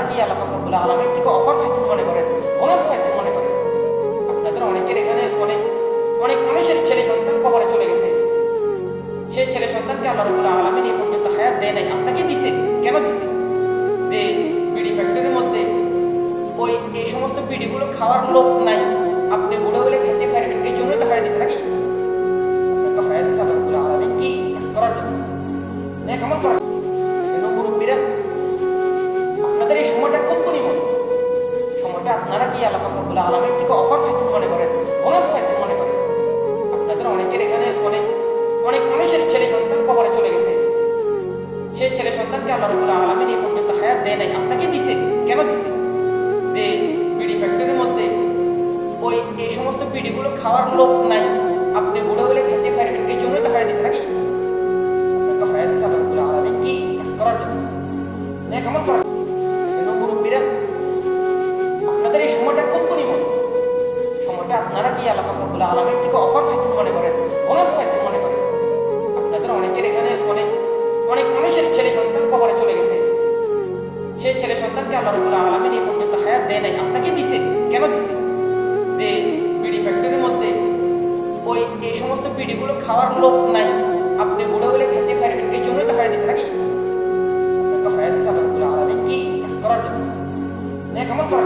কি আল্লাহ পাক রব্বুল আলামিন থেকে অফার পাইছেন মনে করেন, বোনাস পাইছেন মনে করেন? আপনাদের অনেকের এখানে অনেক অনেক মানুষের ছেলে সন্তান কবরে চলে গেছে। সেই ছেলে সন্তানকে আল্লাহ রাব্বুল আলামিন এই পর্যন্ত হায়াত দেয় নাই, আপনাকে দিছে। কেন দিছে? যে বিড়ি ফ্যাক্টরির মধ্যে এই সমস্ত বিড়িগুলো খাওয়ার লোক নাই, আপনি বুড়ো হলে খেতে পারবেন, এই জন্যই তো হায়াত দিছে নাকি? আপনাকে হায়াত দিছে আল্লাহ রাব্বুল আলামিন কি কাজ করার জন্য, নেক আমল করার জন্য। মুরব্বীরা, আপনাদের এই সময়টা খুব গনিমত। সময়টা আপনারা কি আল্লাহ পাক রব্বুল আলামিন থেকে অফার পাইছেন মনে করেন, বোনাস পাইছেন মনে করেন? আপনাদের অনেকের এখানে অনেক অনেক মানুষের ছেলে সন্তান কবরে চলে গেছে। সেই ছেলে সন্তানকে আল্লাহ রাব্বুল আলামিন এই পর্যন্ত হায়াত দেয় নাই, আপনাকে দিছে। কেন দিছে? যে বিড়ি ফ্যাক্টরির মধ্যে এই সমস্ত বিড়িগুলো খাওয়ার লোক নাই, আপনি বুড়ো হলে খেতে পারবেন, এই জন্যই তো হায়াত দিছে নাকি? আপনাকে হায়াত দিছে আল্লাহ রাব্বুল আলামিন কি কাজ করার জন্য, নেক আমল করার জন্য। মুরব্বীরা, আপনাদের এই সময়টা খুব গনিমত। সময়টা আপনারা কি আল্লাহ পাক রব্বুল আলামিন থেকে অফার পাইছেন মনে করেন, বোনাস পাইছেন মনে করেন? আপনাদের অনেকের এখানে অনেক অনেক মানুষের ছেলে সন্তান কবরে চলে গেছে। সেই ছেলে সন্তানকে আল্লাহ রাব্বুল আলামিন এই পর্যন্ত হায়াত দেয় নাই, আপনাকে দিছে। কেন দিছে? যে বিড়ি ফ্যাক্টরির মধ্যে এই সমস্ত বিড়িগুলো খাওয়ার লোক নাই, আপনি বুড়ো হলে খেতে পারবেন, এই জন্যই তো হায়াত দিছে নাকি? আপনাকে হায়াত দিছে আল্লাহ রাব্বুল আলামিন কি কাজ করার জন্য, নেক আমল করার